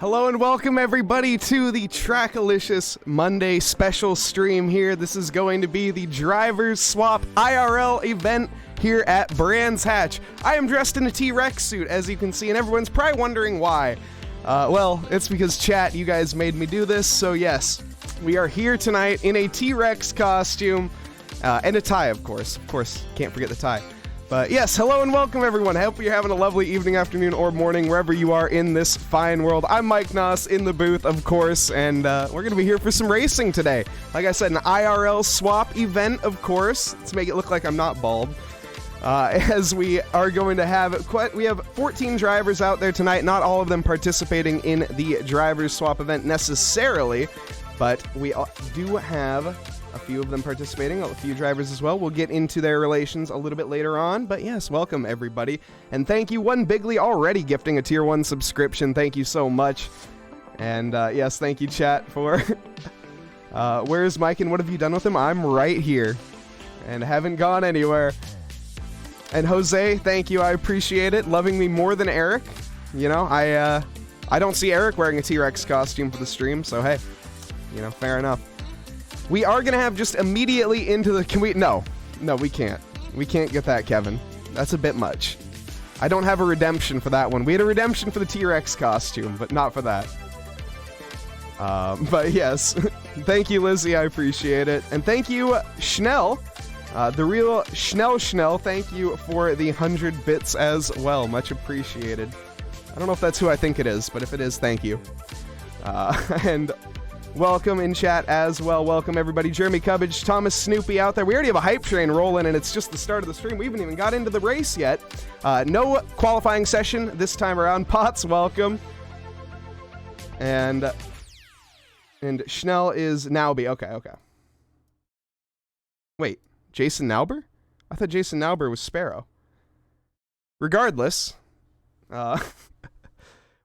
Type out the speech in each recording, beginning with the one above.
Hello and welcome everybody to the Trackalicious Monday special stream here. This is going to be the Drivers Swap IRL event here at Brands Hatch. I am dressed in a T-Rex suit, as you can see, and everyone's probably wondering why. Well, it's because chat, you guys made me do this, so yes, we are here tonight in a T-Rex costume, and a tie, of course. Of course, can't forget the tie. But yes, hello and welcome everyone. I hope you're having a lovely evening, afternoon, or morning, wherever you are in this fine world. I'm Mike Nause in the booth, of course, and we're going to be here for some racing today. Like I said, an IRL swap event, of course. Let's make it look like I'm not bald. As we are going to have, we have 14 drivers out there tonight, not all of them participating in the drivers swap event necessarily, but we do have a few of them participating, a few drivers as well. We'll get into their relations a little bit later on, but yes, welcome everybody. And thank you, One Bigly, already gifting a tier 1 subscription. Thank you so much. And yes, thank you chat for... where's Mike and what have you done with him? I'm right here and haven't gone anywhere. And Jose, thank you, I appreciate it. Loving me more than Eric. You know, I don't see Eric wearing a T-Rex costume for the stream, so hey, you know, fair enough. We are going to have just immediately into the... Can we... No, we can't. We can't get that, Kevin. That's a bit much. I don't have a redemption for that one. We had a redemption for the T-Rex costume, but not for that. But yes, thank you, Lizzie. I appreciate it. And thank you, Schnell. The real Schnell. Thank you for the 100 bits as well. Much appreciated. I don't know if that's who I think it is, but if it is, thank you. And... welcome in chat as well. Welcome everybody. Jeremy Cubbage, Thomas Snoopy out there. We already have a hype train rolling and it's just the start of the stream. We haven't even got into the race yet. No qualifying session this time around. Potts, welcome. And Schnell is Nauby. Okay. Wait, Jason Nauber? I thought Jason Nauber was Sparrow. Regardless,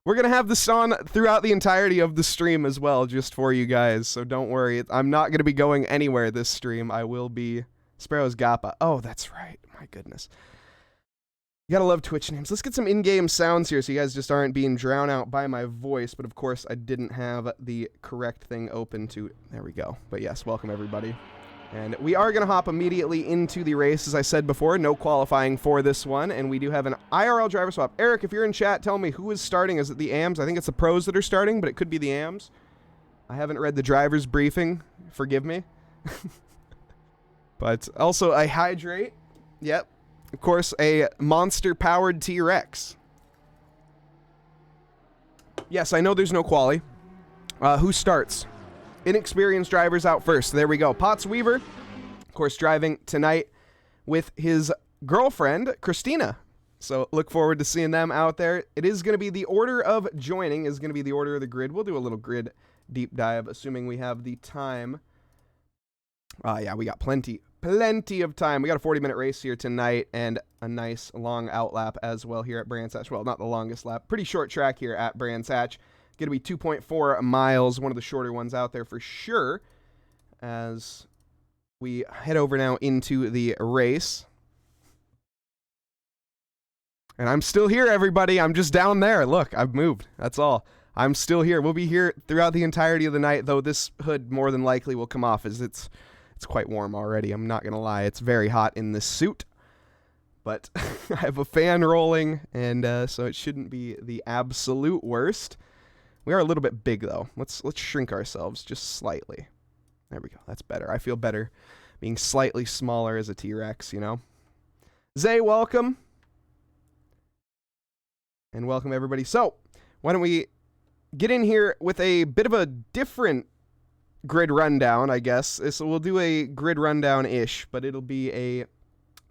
we're going to have this on throughout the entirety of the stream as well, just for you guys, so don't worry. I'm not going to be going anywhere this stream. I will be Sparrow's Gappa. Oh, that's right. My goodness. You gotta love Twitch names. Let's get some in-game sounds here so you guys just aren't being drowned out by my voice, but of course I didn't have the correct thing open to... There we go. But yes, welcome everybody. And we are going to hop immediately into the race, as I said before. No qualifying for this one, and we do have an IRL driver swap. Eric, if you're in chat, tell me who is starting. Is it the AMs? I think it's the pros that are starting, but it could be the AMs. I haven't read the driver's briefing. Forgive me. But also a hydrate. Yep. Of course, a monster-powered T-Rex. Yes, I know there's no quali. Who starts? Inexperienced drivers out first. There we go. Potts Weaver, of course, driving tonight with his girlfriend, Christina. So look forward to seeing them out there. It is going to be the order of joining is going to be the order of the grid. We'll do a little grid deep dive, assuming we have the time. Yeah, we got plenty of time. We got a 40-minute race here tonight and a nice long outlap as well here at Brands Hatch. Well, not the longest lap. Pretty short track here at Brands Hatch. Going to be 2.4 miles, one of the shorter ones out there for sure, as we head over now into the race. And I'm still here, everybody. I'm just down there. Look, I've moved. That's all. I'm still here. We'll be here throughout the entirety of the night, though this hood more than likely will come off as it's quite warm already. I'm not going to lie. It's very hot in this suit. But I have a fan rolling, and so it shouldn't be the absolute worst. We are a little bit big, though. Let's shrink ourselves just slightly. There we go. That's better. I feel better being slightly smaller as a T-Rex, you know? Zay, welcome. And welcome, everybody. So, why don't we get in here with a bit of a different grid rundown, I guess. So we'll do a grid rundown-ish, but it'll be a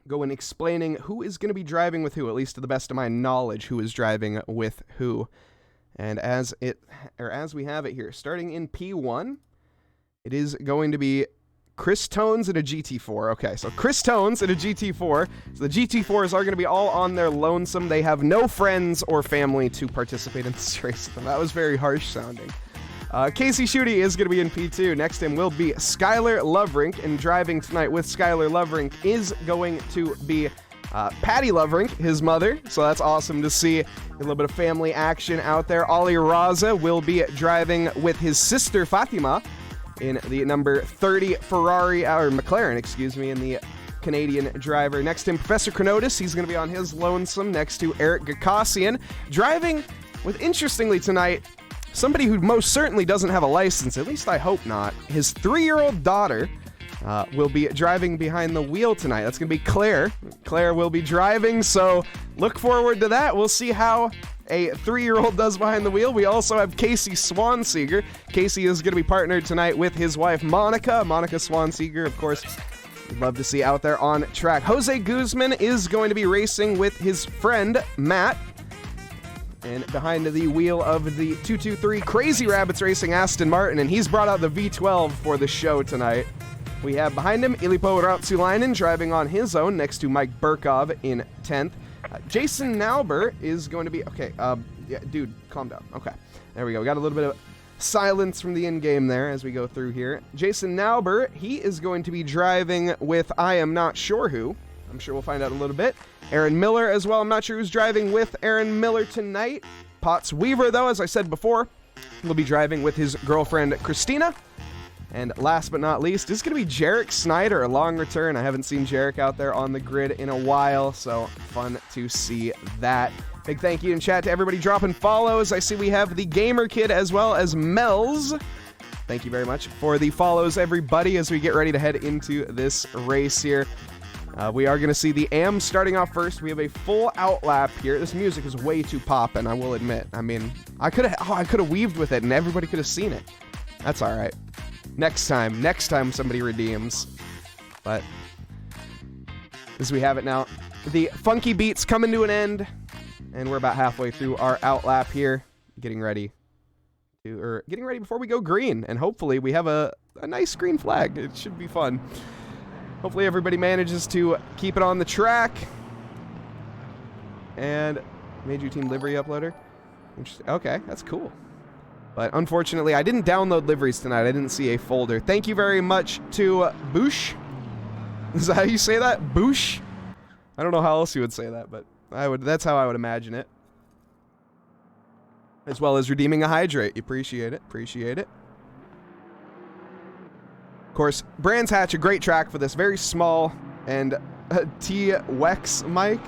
going explaining who is going to be driving with who, at least to the best of my knowledge, who is driving with who. And as we have it here, starting in P1, it is going to be Chris Tones in a GT4. Okay, so Chris Tones in a GT4. So the GT4s are going to be all on their lonesome. They have no friends or family to participate in this race with them. That was very harsh sounding. Casey Schutte is going to be in P2. Next to him will be Skylar Loverink, and driving tonight with Skylar Loverink is going to be Patty Loverink, his mother, so that's awesome to see. A little bit of family action out there. Ali Raza will be driving with his sister Fatima in the number 30 Ferrari, or McLaren, excuse me, in the Canadian driver. Next to him, Professor Chronotis. He's going to be on his lonesome next to Eric Gakassian. Driving with, interestingly tonight, somebody who most certainly doesn't have a license, at least I hope not. His 3-year-old daughter will be driving behind the wheel tonight. That's going to be Claire. Claire will be driving, so look forward to that. We'll see how a 3-year-old does behind the wheel. We also have Casey Swanseeger. Casey is going to be partnered tonight with his wife, Monica. Monica Swanseeger, of course, we'd love to see out there on track. Jose Guzman is going to be racing with his friend, Matt. And behind the wheel of the 223 Crazy Rabbits Racing Aston Martin, and he's brought out the V12 for the show tonight. We have behind him Ilipo Rautsulainen driving on his own next to Mike Burkov in 10th. Jason Nauber is going to be... Okay, yeah, dude, calm down. Okay, there we go. We got a little bit of silence from the in-game there as we go through here. Jason Nauber, he is going to be driving with I am not sure who. I'm sure we'll find out in a little bit. Aaron Miller as well. I'm not sure who's driving with Aaron Miller tonight. Potts Weaver, though, as I said before, will be driving with his girlfriend, Christina. And last but not least, is going to be Jarek Snyder, a long return. I haven't seen Jarek out there on the grid in a while, so fun to see that. Big thank you in chat to everybody dropping follows. I see we have the Gamer Kid as well as Mel's. Thank you very much for the follows, everybody, as we get ready to head into this race here. We are going to see the AM starting off first. We have a full outlap here. This music is way too poppin', I will admit. I mean, I could have weaved with it and everybody could have seen it. That's all right. Next time somebody redeems. But as we have it now, the funky beats coming to an end, and we're about halfway through our outlap here, getting ready before we go green, and hopefully we have a nice green flag. It should be fun. Hopefully everybody manages to keep it on the track. And made you team livery uploader. Interesting. Okay, that's cool. But unfortunately, I didn't download liveries tonight. I didn't see a folder. Thank you very much to Boosh. Is that how you say that? Boosh? I don't know how else you would say that, but that's how I would imagine it. As well as redeeming a hydrate. Appreciate it. Appreciate it. Of course, Brands Hatch, a great track for this. Very small and T-Wex mic.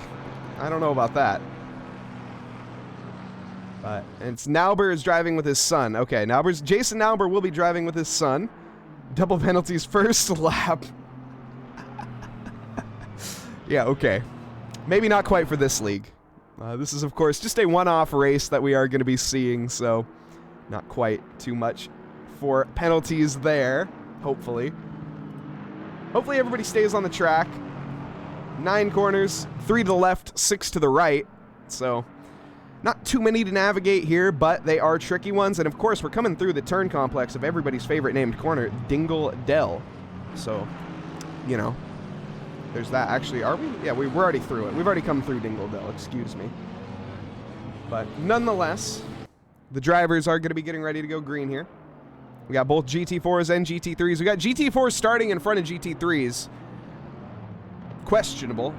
I don't know about that. But it's Nauber is driving with his son. Okay, Jason Nauber will be driving with his son. Double penalties first lap. Yeah, okay. Maybe not quite for this league. This is, of course, just a one-off race that we are going to be seeing, so not quite too much for penalties there, hopefully. Hopefully everybody stays on the track. 9 corners, 3 to the left, 6 to the right, so... Not too many to navigate here, but they are tricky ones. And of course, we're coming through the turn complex of everybody's favorite named corner, Dingle Dell. So, you know, there's that. Actually, are we? Yeah, we're already through it. We've already come through Dingle Dell, excuse me. But nonetheless, the drivers are going to be getting ready to go green here. We got both GT4s and GT3s. We got GT4s starting in front of GT3s. Questionable.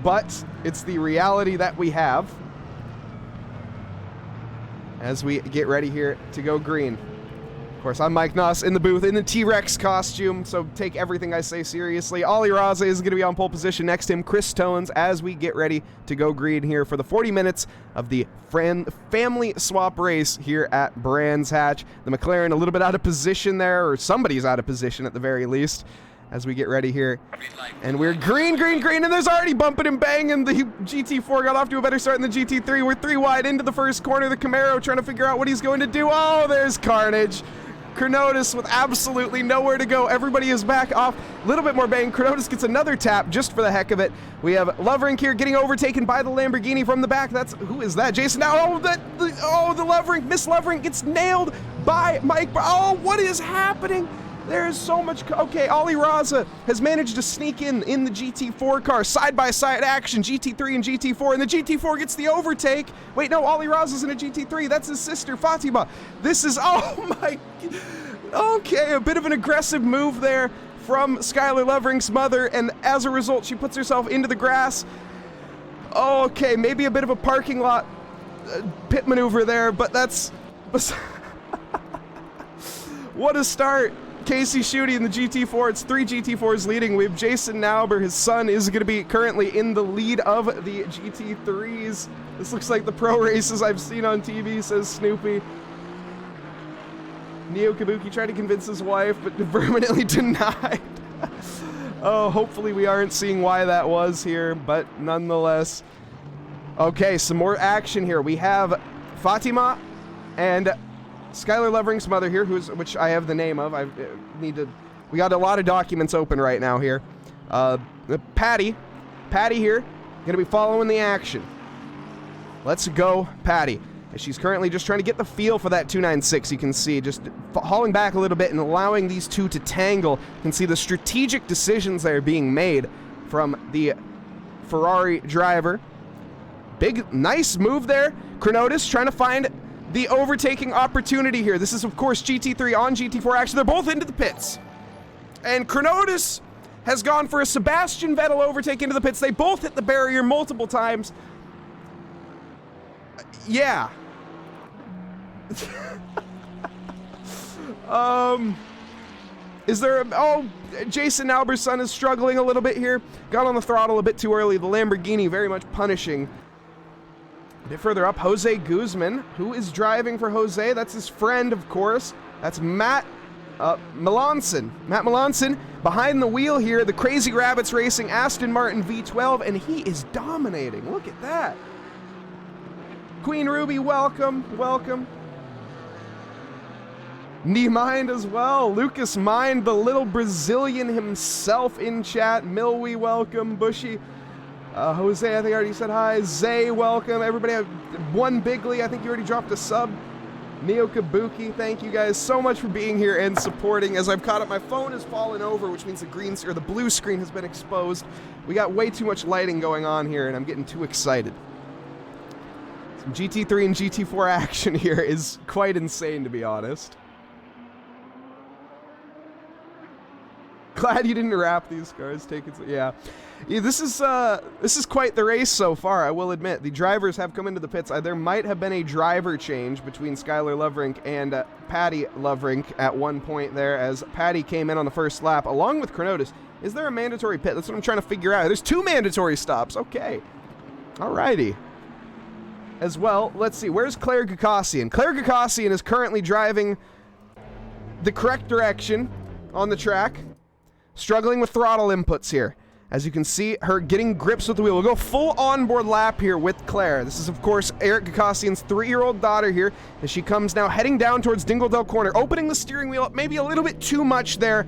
But it's the reality that we have as we get ready here to go green. Of course, I'm Mike Nause in the booth in the T-Rex costume, so take everything I say seriously. Ali Raza is going to be on pole position next to him, Chris Tones, as we get ready to go green here for the 40 minutes of the family swap race here at Brands Hatch. The McLaren a little bit out of position there, or somebody's out of position at the very least, as we get ready here. And we're green, and there's already bumping and banging. The GT4 got off to a better start than the GT3. We're 3 wide into the first corner. The Camaro trying to figure out what he's going to do. Oh, there's carnage. Chronotis with absolutely nowhere to go. Everybody is back off. A little bit more bang. Chronotis gets another tap just for the heck of it. We have Loverink here getting overtaken by the Lamborghini from the back. Who is that? Jason. Oh, the Loverink. Miss Loverink gets nailed by Mike. Oh, what is happening? There is so much... Okay, Ali Raza has managed to sneak in the GT4 car. Side-by-side action, GT3 and GT4, and the GT4 gets the overtake. Wait, no, Ali Raza's in a GT3. That's his sister, Fatima. This is... Oh, my... Okay, a bit of an aggressive move there from Skylar Loverink's mother, and as a result, she puts herself into the grass. Oh, okay, maybe a bit of a parking lot pit maneuver there, but that's... What a start. Casey Schutte in the GT4. It's 3 GT4s leading. We have Jason Nauber. His son is going to be currently in the lead of the GT3s. This looks like the pro races I've seen on TV, says Snoopy. Neo Kabuki tried to convince his wife, but permanently denied. Oh, hopefully we aren't seeing why that was here, but nonetheless. Okay, some more action here. We have Fatima and Skylar Loverink's mother here, which I have the name of. We got a lot of documents open right now here. Patty here, gonna be following the action. Let's go, Patty. She's currently just trying to get the feel for that 296. You can see just hauling back a little bit and allowing these two to tangle. You can see the strategic decisions that are being made from the Ferrari driver. Big, nice move there. Chronotis trying to find the overtaking opportunity here. This is, of course, GT3 on GT4 action. They're both into the pits. And Chronotis has gone for a Sebastian Vettel overtake into the pits. They both hit the barrier multiple times. Yeah. Is there Jason Nauber's son is struggling a little bit here. Got on the throttle a bit too early. The Lamborghini very much punishing. A bit further up, Jose Guzman. Who is driving for Jose? That's his friend, of course. That's Matt Melanson. Matt Melanson behind the wheel here. The Crazy Rabbits Racing Aston Martin V12, and he is dominating. Look at that. Queen Ruby, welcome, welcome. Knee Mind as well. Lucas Mind, the little Brazilian himself in chat. Milwy, welcome. Bushy. Jose, I think I already said hi. Zay, welcome. Everybody, one Bigley, I think you already dropped a sub. Neo Kabuki, thank you guys so much for being here and supporting. As I've caught up, my phone has fallen over, which means the blue screen has been exposed. We got way too much lighting going on here, and I'm getting too excited. Some GT3 and GT4 action here is quite insane, to be honest. Glad you didn't wrap these cars. Yeah, this is quite the race so far, I will admit. The drivers have come into the pits. There might have been a driver change between Skylar Loverink and Patty Loverink at one point there, as Patty came in on the first lap along with Chronotis. Is there a mandatory pit? That's what I'm trying to figure out. There's 2 mandatory stops. Okay. Alrighty. As well, let's see. Where's Claire Gukasian? Claire Gukasian is currently driving the correct direction on the track. Struggling with throttle inputs here. As you can see, her getting grips with the wheel. We'll go full onboard lap here with Claire. This is, of course, Eric Gukasian's 3-year-old daughter here, as she comes now heading down towards Dingledale Corner, opening the steering wheel up maybe a little bit too much there.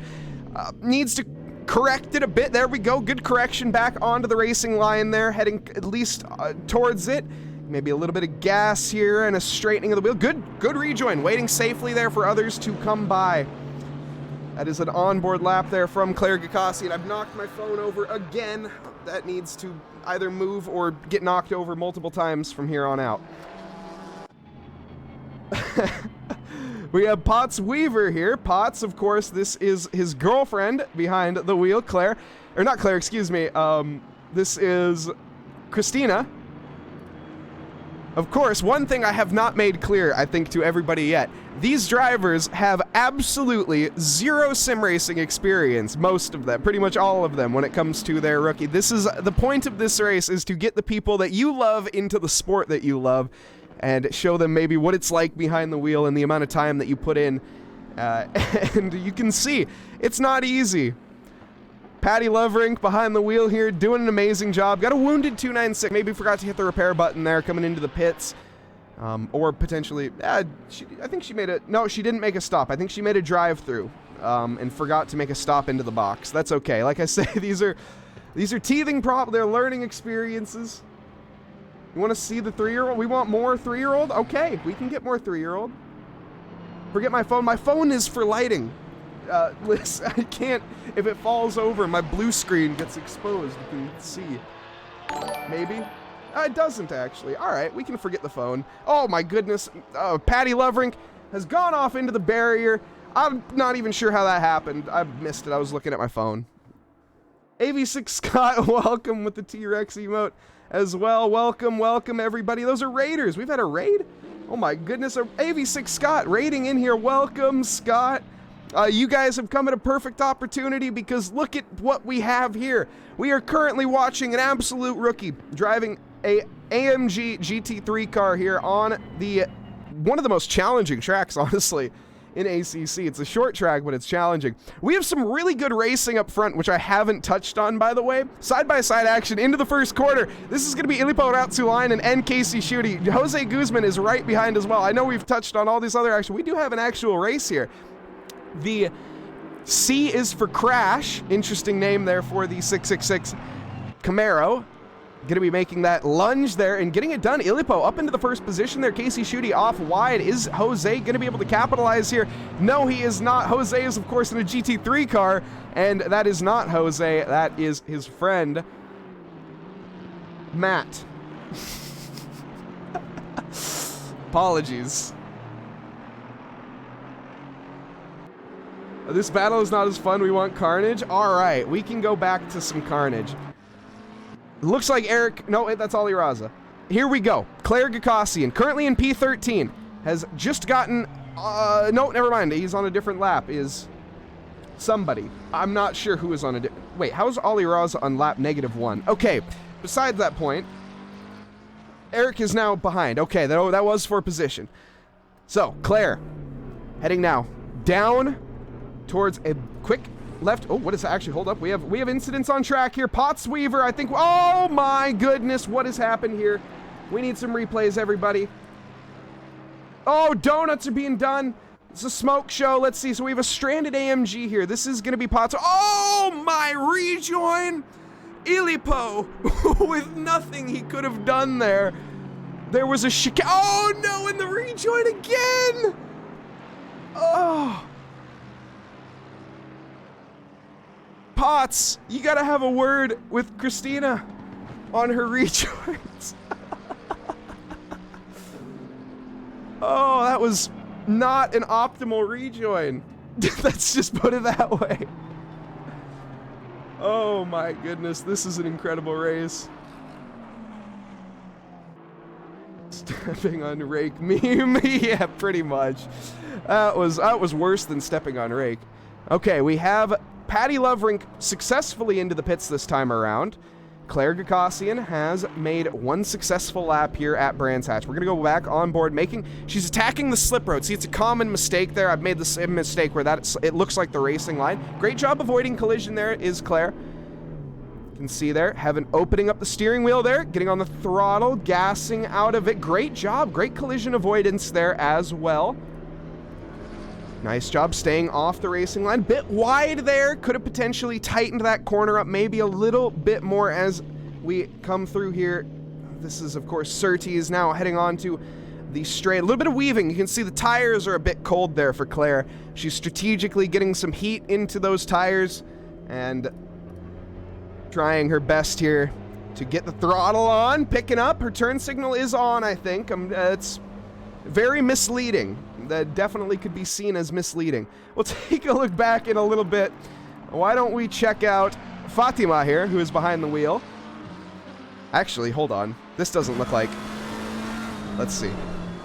Needs to correct it a bit. There we go. Good correction back onto the racing line there, heading at least towards it. Maybe a little bit of gas here and a straightening of the wheel. Good rejoin. Waiting safely there for others to come by. That is an onboard lap there from Claire Gukasian. I've knocked my phone over again. That needs to either move or get knocked over multiple times from here on out. We have Potts Weaver here. Potts, of course, this is his girlfriend behind the wheel, Claire. Or not Claire, excuse me. This is Christina. Of course, one thing I have not made clear, I think, to everybody yet. These drivers have absolutely zero sim racing experience, most of them, pretty much all of them, when it comes to their rookie. This is the point of this race, is to get the people that you love into the sport that you love and show them maybe what it's like behind the wheel and the amount of time that you put in. And you can see, it's not easy. Patty Loverink behind the wheel here, doing an amazing job. Got a wounded 296. Maybe forgot to hit the repair button there coming into the pits. Or potentially, I think she made a, no, she didn't make a stop. I think she made a drive-through and forgot to make a stop into the box. That's okay. Like I say, these are teething they're learning experiences. You want to see the 3-year-old? We want more 3-year-old? Okay, we can get more 3-year-old. Forget my phone. My phone is for lighting. Liz, I can't, if it falls over, my blue screen gets exposed. You can see. Maybe? It doesn't, actually. All right, we can forget the phone. Oh, my goodness. Patty Loverink has gone off into the barrier. I'm not even sure how that happened. I missed it. I was looking at my phone. AV6 Scott, welcome with the T-Rex emote as well. Welcome, everybody. Those are raiders. We've had a raid? Oh my goodness. AV6 Scott raiding in here. Welcome, Scott. You guys have come at a perfect opportunity because look at what we have here. We are currently watching an absolute rookie driving a AMG GT3 car here on one of the most challenging tracks, honestly, in ACC. It's a short track, but it's challenging. We have some really good racing up front, which I haven't touched on, by the way. Side-by-side action into the first quarter. This is going to be Ilipo Ratsulainen and Casey Schutte. Jose Guzman is right behind as well. I know we've touched on all these other action. We do have an actual race here. The C is for Crash. Interesting name there for the 666 Camaro. Going to be making that lunge there and getting it done. Ilipo up into the first position there. Casey Schutte off wide. Is Jose going to be able to capitalize here? No, he is not. Jose is, of course, in a GT3 car, and that is not Jose. That is his friend, Matt. Apologies. This battle is not as fun. We want carnage. All right, we can go back to some carnage. Looks like Eric, no, wait, that's Ali Raza. Here we go. Claire Gakosian, currently in P13, has just gotten, no, never mind. He's on a different lap, is somebody. I'm not sure who is on a wait, how's Ali Raza on lap -1? Okay, besides that point, Eric is now behind. Okay, that was for position. So, Claire, heading now down towards a quick left. Oh, what is that? Actually, hold up. We have incidents on track here. Pottsweaver, I think. Oh my goodness, what has happened here? We need some replays, everybody. Oh, donuts are being done. It's a smoke show. Let's see. So we have a stranded AMG here. This is going to be Potts. Oh my rejoin. Ilipo with nothing he could have done there. There was a chicane. Oh no, and the rejoin again. Oh. Potts, you gotta have a word with Christina on her rejoins. Oh, that was not an optimal rejoin. Let's just put it that way. Oh my goodness, this is an incredible race. Stepping on rake meme. Yeah, pretty much. That was worse than stepping on rake. Okay, we have Patty Lovrink successfully into the pits this time around. Claire Gakosian has made one successful lap here at Brands Hatch. We're going to go back on board, she's attacking the slip road. See, it's a common mistake there. I've made the same mistake where it looks like the racing line. Great job avoiding collision there is Claire. You can see there, opening up the steering wheel there, getting on the throttle, gassing out of it. Great job, great collision avoidance there as well. Nice job staying off the racing line. Bit wide there. Could have potentially tightened that corner up maybe a little bit more as we come through here. This is, of course, Surtees now heading on to the straight. A little bit of weaving. You can see the tires are a bit cold there for Claire. She's strategically getting some heat into those tires and trying her best here to get the throttle on. Picking up. Her turn signal is on, I think. It's very misleading. That definitely could be seen as misleading. We'll take a look back in a little bit. Why don't we check out Fatima here, who is behind the wheel. Actually, hold on. This doesn't look like... Let's see.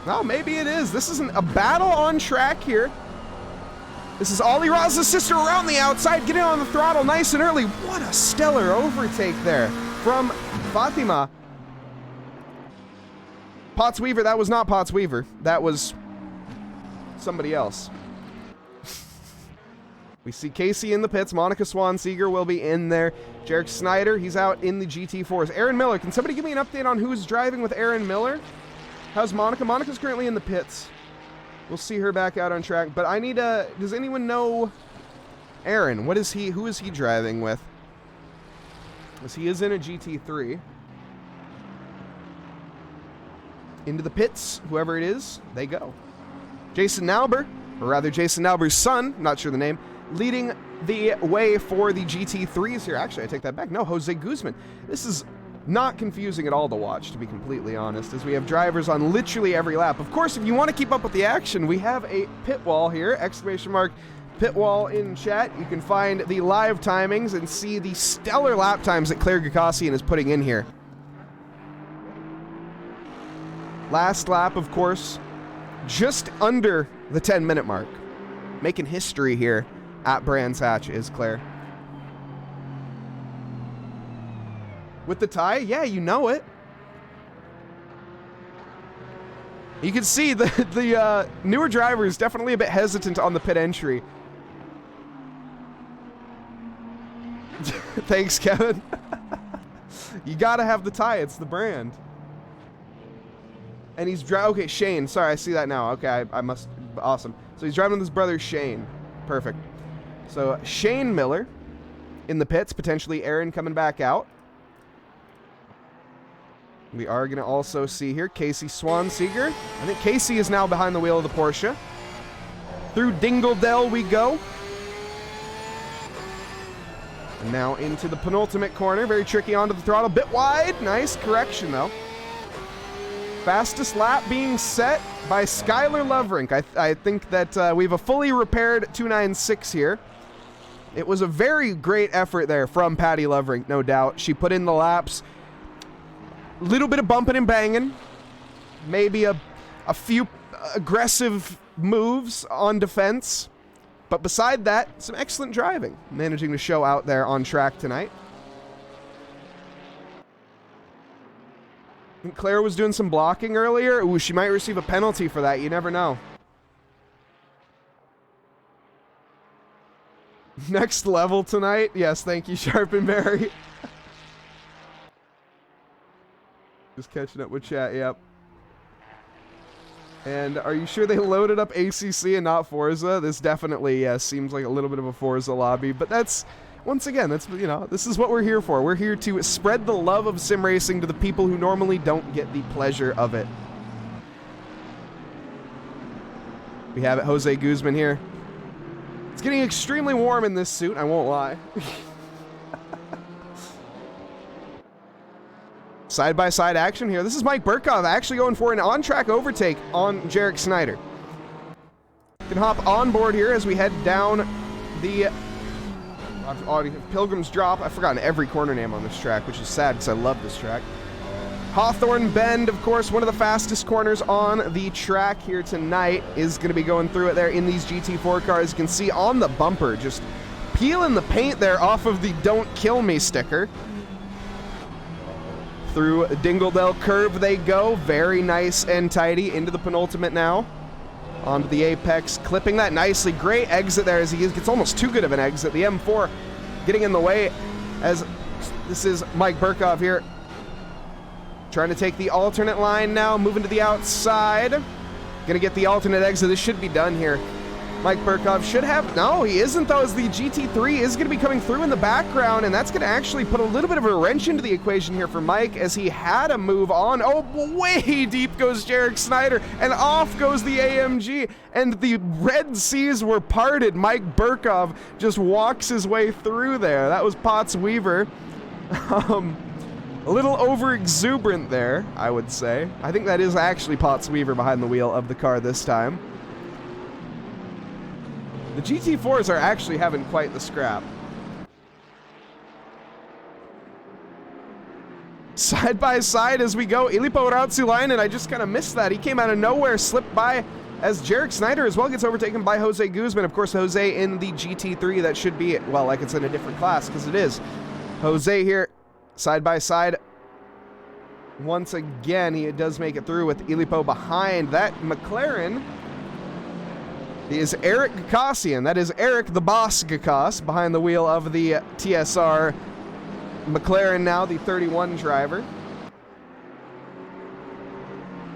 Oh, maybe it is. This isn't a battle on track here. This is Ali Raza's sister around the outside, getting on the throttle nice and early. What a stellar overtake there from Fatima. Pottsweaver, that was not Pottsweaver. That was somebody else. We see Casey in the pits. Monica Swan-Seeger will be in there. Jarek Snyder, he's out in the GT4s. Aaron Miller, can somebody give me an update on who's driving with Aaron Miller? How's Monica? Monica's currently in the pits. We'll see her back out on track. But I need a... Does anyone know Aaron? What is he... Who is he driving with? Because he is in a GT3. Into the pits. Whoever it is, they go. Jason Nauber, or rather Jason Nauber's son, not sure the name, leading the way for the GT3s here. Actually, I take that back. No, Jose Guzman. This is not confusing at all to watch, to be completely honest, as we have drivers on literally every lap. Of course, if you want to keep up with the action, we have a pit wall here, !pit wall in chat. You can find the live timings and see the stellar lap times that Claire Gakassian is putting in here. Last lap, of course, just under the 10-minute mark. Making history here at Brands Hatch is Claire. With the tie? Yeah, you know it. You can see the newer driver is definitely a bit hesitant on the pit entry. Thanks, Kevin. You gotta have the tie. It's the brand. And he's okay, Shane. Sorry, I see that now. Okay, I must... Awesome. So he's driving with his brother, Shane. Perfect. So Shane Miller in the pits. Potentially Aaron coming back out. We are going to also see here Casey Swanseeger. I think Casey is now behind the wheel of the Porsche. Through Dingledell we go. And now into the penultimate corner. Very tricky onto the throttle. Bit wide. Nice correction, though. Fastest lap being set by Skylar Loverink. I think that we have a fully repaired 296 here. It was a very great effort there from Patty Loverink, no doubt. She put in the laps. Little bit of bumping and banging. Maybe a few aggressive moves on defense. But beside that, some excellent driving. Managing to show out there on track tonight. I think Claire was doing some blocking earlier. Ooh, she might receive a penalty for that. You never know. Next level tonight. Yes, thank you, Sharpenberry. Just catching up with chat, yep. And are you sure they loaded up ACC and not Forza? This definitely, yes, seems like a little bit of a Forza lobby, but that's, once again, that's, you know, this is what we're here for. We're here to spread the love of sim racing to the people who normally don't get the pleasure of it. We have it, Jose Guzman here. It's getting extremely warm in this suit, I won't lie. Side-by-side action here. This is Mike Burkov actually going for an on-track overtake on Jarek Snyder. Can hop on board here as we head down the Pilgrim's Drop. I've forgotten every corner name on this track, which is sad because I love this track. Hawthorne Bend, of course, one of the fastest corners on the track here tonight, is going to be going through it there in these GT4 cars. You can see on the bumper, just peeling the paint there off of the Don't Kill Me sticker. Through Dingledell curve they go. Very nice and tidy into the penultimate now. Onto the apex, clipping that nicely. Great exit there as he gets almost too good of an exit. The M4 getting in the way as this is Mike Burkov here. Trying to take the alternate line now, moving to the outside. Gonna get the alternate exit. This should be done here. Mike Burkov should have, no, he isn't though, as the GT3 is going to be coming through in the background, and that's going to actually put a little bit of a wrench into the equation here for Mike, as he had a move on. Oh, way deep goes Jarek Snyder, and off goes the AMG, and the Red Seas were parted. Mike Burkov just walks his way through there. That was Potts Weaver. A little over-exuberant there, I would say. I think that is actually Potts Weaver behind the wheel of the car this time. The GT4s are actually having quite the scrap. Side by side as we go, Ilipo Rautsulainen, I just kind of missed that. He came out of nowhere, slipped by as Jarek Snyder as well gets overtaken by Jose Guzman. Of course, Jose in the GT3, that should be, well, like it's in a different class, because it is. Jose here, side by side. Once again, he does make it through with Ilipo behind. That McLaren is Eric Gakassian. That is Eric the Boss Gakas behind the wheel of the TSR McLaren now, the 31 driver.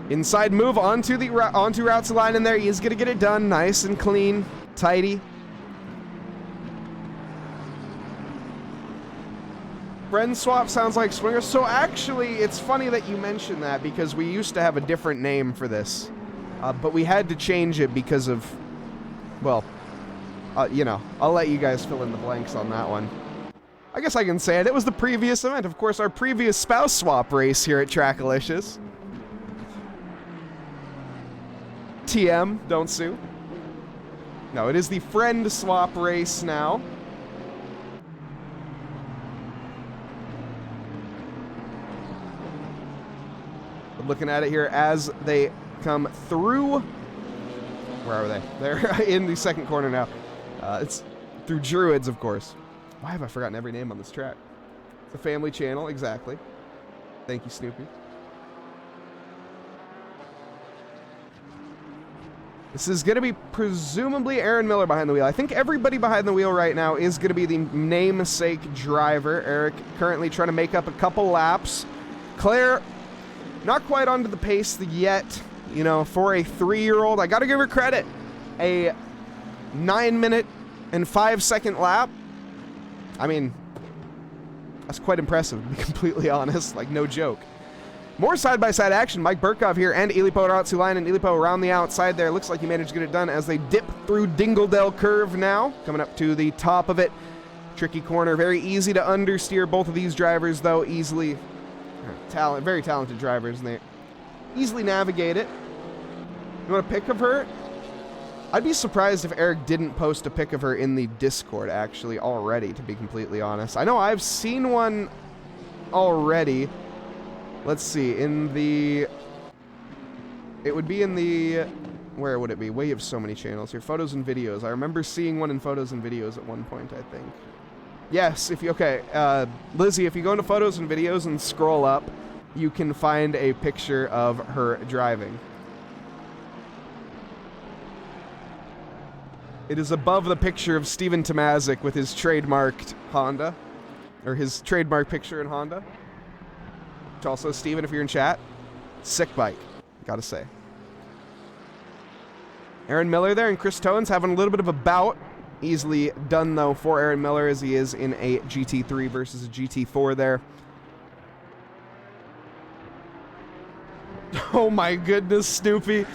Inside move onto Rautsulainen there. He is going to get it done nice and clean, tidy. Friend swap sounds like Swinger. So actually, it's funny that you mentioned that because we used to have a different name for this. But we had to change it because of, well, you know, I'll let you guys fill in the blanks on that one. I guess I can say it. It was the previous event. Of course, our previous spouse swap race here at Trackalicious. TM, don't sue. No, it is the friend swap race now. I'm looking at it here as they come through. Where are they? They're in the second corner now. It's through Druids, of course. Why have I forgotten every name on this track? It's a family channel, exactly. Thank you, Snoopy. This is going to be presumably Aaron Miller behind the wheel. I think everybody behind the wheel right now is going to be the namesake driver. Eric currently trying to make up a couple laps. Claire, not quite onto the pace yet. You know, for a 3-year-old, I got to give her credit. A 9-minute and 5-second lap. I mean, that's quite impressive, to be completely honest. Like, no joke. More side-by-side action. Mike Burkov here and Ilipo Ratsulainen, and Ilipo around the outside there. Looks like he managed to get it done as they dip through Dingledale Curve now. Coming up to the top of it. Tricky corner. Very easy to understeer. Both of these drivers, though, easily... very talented drivers, and they easily navigate it. You want a pic of her? I'd be surprised if Eric didn't post a pic of her in the Discord, actually, already, to be completely honest. I know I've seen one already. Let's see, in the... It would be in the... Where would it be? We have so many channels here. Photos and videos. I remember seeing one in photos and videos at one point, I think. Yes, if you... Okay, Lizzie, if you go into photos and videos and scroll up, you can find a picture of her driving. It is above the picture of Steven Tomazik with his trademarked Honda. Or his trademark picture in Honda. Which also, Steven, if you're in chat, sick bike, gotta say. Aaron Miller there, and Chris Tones having a little bit of a bout. Easily done, though, for Aaron Miller as he is in a GT3 versus a GT4 there. Oh my goodness, Snoopy.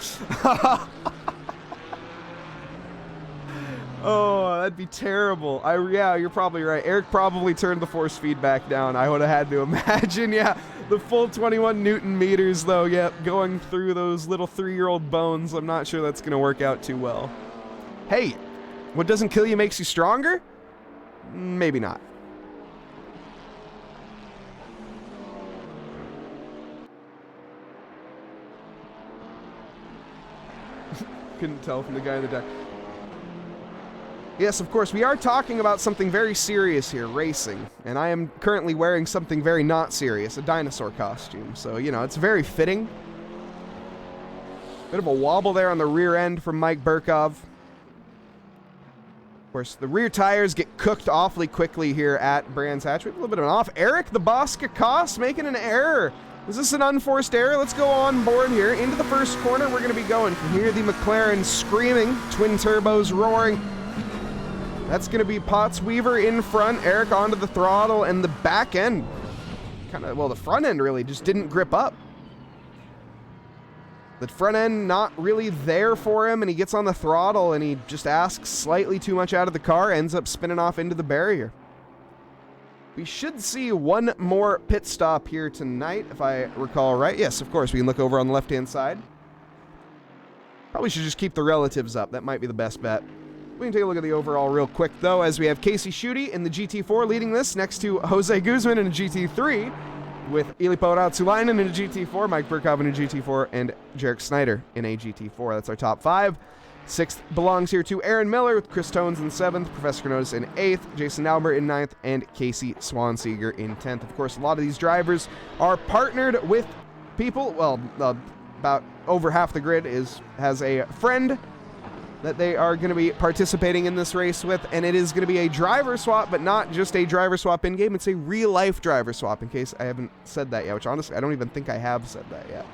Oh, that'd be terrible. Yeah, you're probably right. Eric probably turned the force feedback down. I would have had to imagine, yeah. The full 21 Newton meters, though, yep, going through those little 3-year-old bones. I'm not sure that's going to work out too well. Hey, what doesn't kill you makes you stronger? Maybe not. Couldn't tell from the guy in the deck. Yes, of course, we are talking about something very serious here, racing. And I am currently wearing something very not serious, a dinosaur costume. So, you know, it's very fitting. Bit of a wobble there on the rear end from Mike Burkov. Of course, the rear tires get cooked awfully quickly here at Brands Hatch. We have a little bit of an off. Eric, the boss Kakos, making an error. Is this an unforced error? Let's go on board here. Into the first corner we're going to be going. You can hear the McLaren screaming, twin turbos roaring. That's going to be Potts Weaver in front, Eric onto the throttle, and the back end, the front end really just didn't grip up. The front end not really there for him, and he gets on the throttle, and he just asks slightly too much out of the car, ends up spinning off into the barrier. We should see one more pit stop here tonight, if I recall right. Yes, of course, we can look over on the left-hand side. Probably should just keep the relatives up. That might be the best bet. We can take a look at the overall real quick, though, as we have Casey Schutte in the GT4 leading this, next to Jose Guzman in a GT3, with Ilipo Ratsulainen in a GT4, Mike Burkov in a GT4, and Jarek Snyder in a GT4. That's our top 5. 6th belongs here to Aaron Miller, with Chris Tones in 7th, Professor Canotis in 8th, Jason Albert in 9th, and Casey Swanseeger in 10th. Of course, a lot of these drivers are partnered with people. Well, about over half the grid has a friend that they are going to be participating in this race with, and it is going to be a driver swap, but not just a driver swap in-game. It's a real-life driver swap, in case I haven't said that yet, which honestly, I don't even think I have said that yet.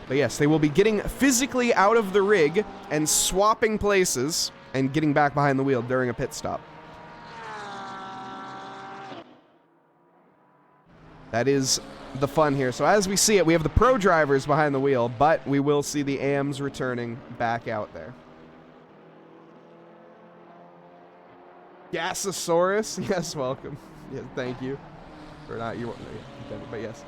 But yes, they will be getting physically out of the rig and swapping places and getting back behind the wheel during a pit stop. That is the fun here. So as we see it, we have the pro drivers behind the wheel, but we will see the AMs returning back out there. Gasosaurus. Yes, welcome. Yeah, thank you. Or not, you won't know, but yes.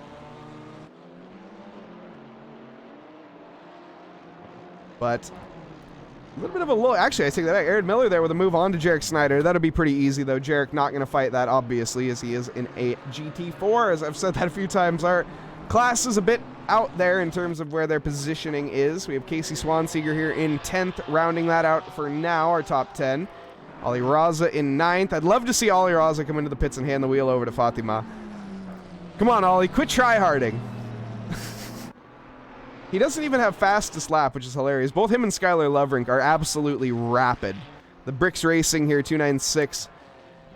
But a little bit of a low. Actually, I take that back. Aaron Miller there with a move on to Jarek Snyder. That'll be pretty easy, though. Jarek not going to fight that, obviously, as he is in a GT4. As I've said that a few times, our class is a bit out there in terms of where their positioning is. We have Casey Swanseeger here in 10th, rounding that out for now, our top 10. Ali Raza in 9th. I'd love to see Ali Raza come into the pits and hand the wheel over to Fatima. Come on, Ollie, quit tryharding. He doesn't even have fastest lap, which is hilarious. Both him and Skylar Lovrink are absolutely rapid. The Bricks Racing here, 296,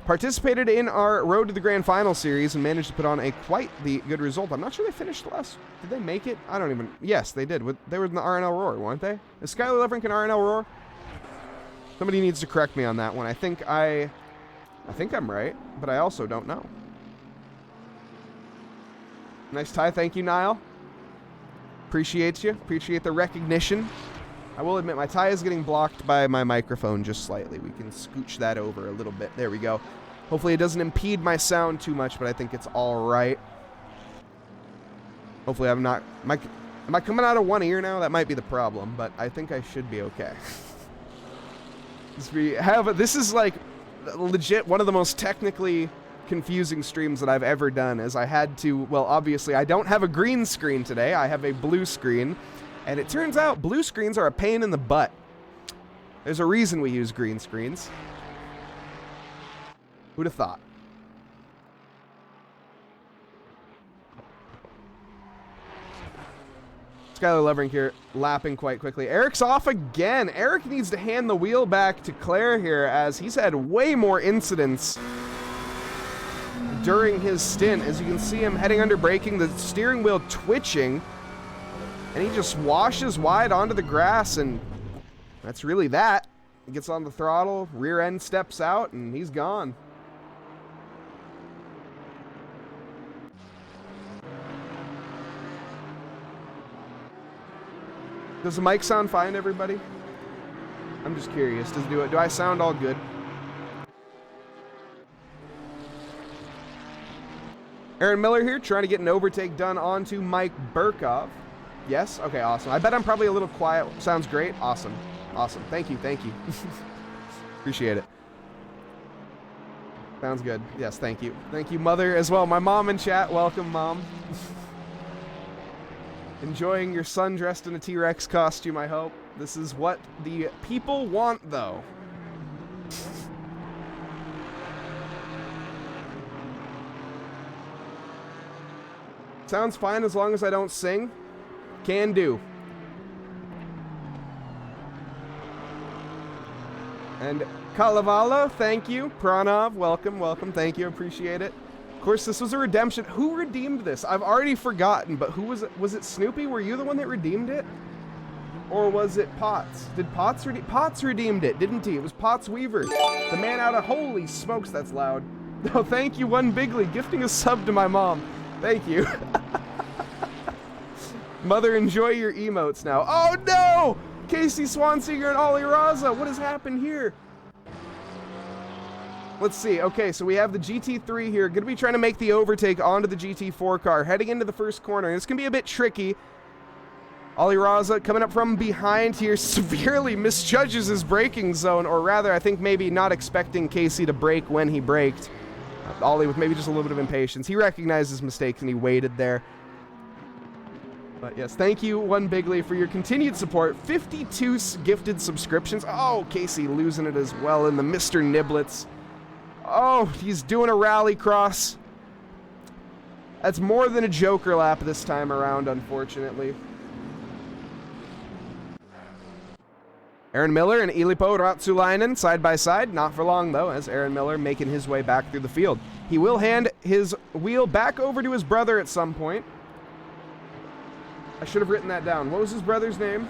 participated in our Road to the Grand Final series and managed to put on quite the good result. I'm not sure they finished last. Did they make it? I don't even. Yes, they did. They were in the RNL Roar, weren't they? Is Skylar Lovrink in RNL Roar? Somebody needs to correct me on that one. I think I'm right, but I also don't know. Nice tie. Thank you, Niall. Appreciate you. Appreciate the recognition. I will admit my tie is getting blocked by my microphone just slightly. We can scooch that over a little bit. There we go. Hopefully it doesn't impede my sound too much, but I think it's all right. Hopefully I'm not... Am I coming out of one ear now? That might be the problem, but I think I should be okay. This is like legit one of the most technically confusing streams that I've ever done, as I had to, well, obviously I don't have a green screen today. I have a blue screen, and it turns out blue screens are a pain in the butt. There's a reason we use green screens. Who'd have thought? Skylar Lovrink here, lapping quite quickly. Eric's off again. Eric needs to hand the wheel back to Claire here, as he's had way more incidents during his stint. As you can see him heading under braking, the steering wheel twitching, and he just washes wide onto the grass, and that's really that. He gets on the throttle, rear end steps out, and he's gone. Does the mic sound fine, everybody? I'm just curious. Do I sound all good? Aaron Miller here, trying to get an overtake done onto Mike Burkov. Yes? Okay, awesome. I bet I'm probably a little quiet. Sounds great. Awesome. Awesome. Thank you. Thank you. Appreciate it. Sounds good. Yes, thank you. Thank you, Mother, as well. My mom in chat. Welcome, Mom. Enjoying your son dressed in a T-Rex costume, I hope. This is what the people want, though. Sounds fine as long as I don't sing. Can do. And Kalavala, thank you. Pranav, welcome, welcome. Thank you, appreciate it. Of course, this was a redemption. Who redeemed this? I've already forgotten, but who was it? Was it Snoopy? Were you the one that redeemed it? Or was it Potts? Did Potts redeem? Potts redeemed it, didn't he? It was Potts Weaver. The man out of... Holy smokes, that's loud. Oh, thank you, One Bigly, gifting a sub to my mom. Thank you. Mother, enjoy your emotes now. Oh, no! Casey Swanseeger and Ollie Raza. What has happened here? Let's see. Okay, so we have the GT3 here. Going to be trying to make the overtake onto the GT4 car. Heading into the first corner. It's going to be a bit tricky. Ollie Raza coming up from behind here severely misjudges his braking zone. Or rather, I think maybe not expecting Casey to brake when he braked. Ollie with maybe just a little bit of impatience. He recognized his mistakes and he waited there. But yes, thank you, One Bigly, for your continued support. 52 gifted subscriptions. Oh, Casey losing it as well in the Mr. Niblets. Oh, he's doing a rally cross. That's more than a Joker lap this time around, unfortunately. Aaron Miller and Ilipo Ratsulainen side by side. Not for long, though, as Aaron Miller making his way back through the field. He will hand his wheel back over to his brother at some point. I should have written that down. What was his brother's name?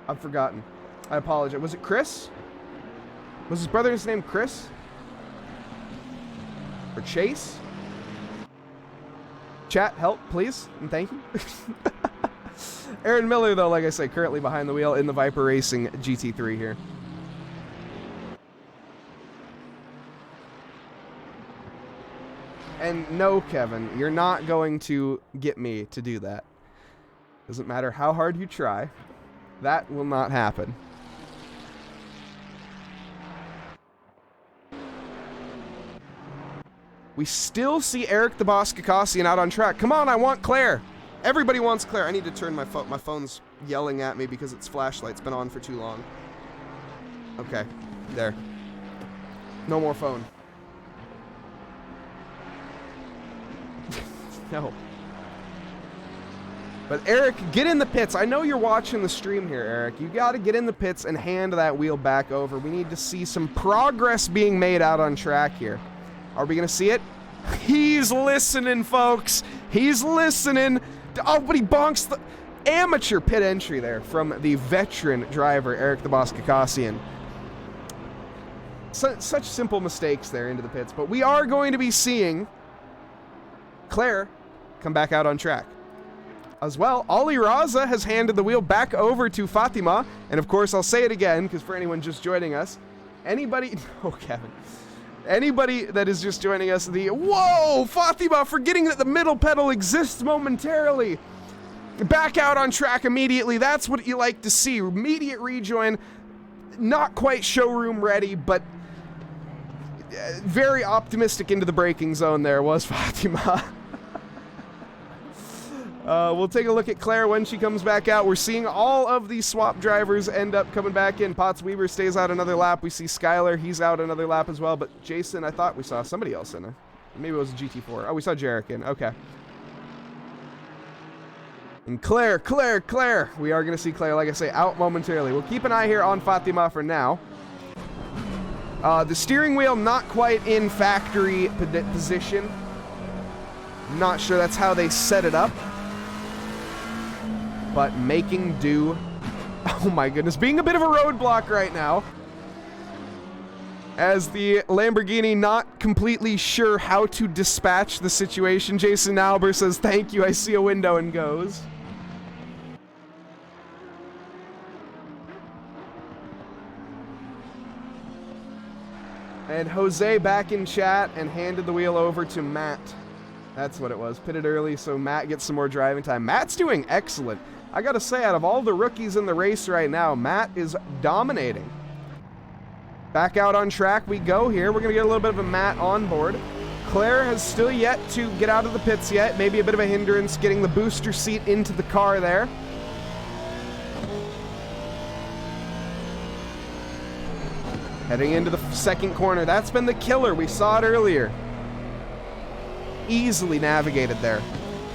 I've forgotten. I apologize. Was it Chris? Was his brother's name Chris? Or Chase? Chat, help, please, and thank you. Aaron Miller, though, like I said, currently behind the wheel in the Viper Racing GT3 here. And no, Kevin, you're not going to get me to do that. Doesn't matter how hard you try. That will not happen. We still see Eric the Boss Kakassian out on track. Come on, I want Claire. Everybody wants Claire. I need to turn my phone. My phone's yelling at me because its flashlight's been on for too long. Okay, there. No more phone. No. But Eric, get in the pits. I know you're watching the stream here, Eric. You got to get in the pits and hand that wheel back over. We need to see some progress being made out on track here. Are we going to see it? He's listening, folks. He's listening. Oh, but he bonks the amateur pit entry there from the veteran driver, Eric the Boss Kakassian. Such simple mistakes there into the pits. But we are going to be seeing Claire come back out on track. As well, Ali Raza has handed the wheel back over to Fatima. And of course, I'll say it again, because for anyone just joining us, anybody... Oh, Kevin. Anybody that is just joining us, whoa, Fatima, forgetting that the middle pedal exists momentarily. Back out on track immediately. That's what you like to see. Immediate rejoin. Not quite showroom ready, but very optimistic into the braking zone there was Fatima. We'll take a look at Claire when she comes back out. We're seeing all of these swap drivers end up coming back in. Potts Weaver stays out another lap. We see Skylar. He's out another lap as well. But Jason, I thought we saw somebody else in there. Maybe it was a GT4. Oh, we saw Jarek in. Okay. And Claire. We are going to see Claire, like I say, out momentarily. We'll keep an eye here on Fatima for now. The steering wheel not quite in factory position. Not sure that's how they set it up. But making do. Oh my goodness, being a bit of a roadblock right now. As the Lamborghini not completely sure how to dispatch the situation. Jason Albert says, thank you, I see a window, and goes. And Jose back in chat and handed the wheel over to Matt. That's what it was. Pitted early so Matt gets some more driving time. Matt's doing excellent. I gotta say, out of all the rookies in the race right now, Matt is dominating. Back out on track we go here. We're gonna get a little bit of a Matt on board. Claire has still yet to get out of the pits yet. Maybe a bit of a hindrance getting the booster seat into the car there. Heading into the second corner. That's been the killer. We saw it earlier. Easily navigated there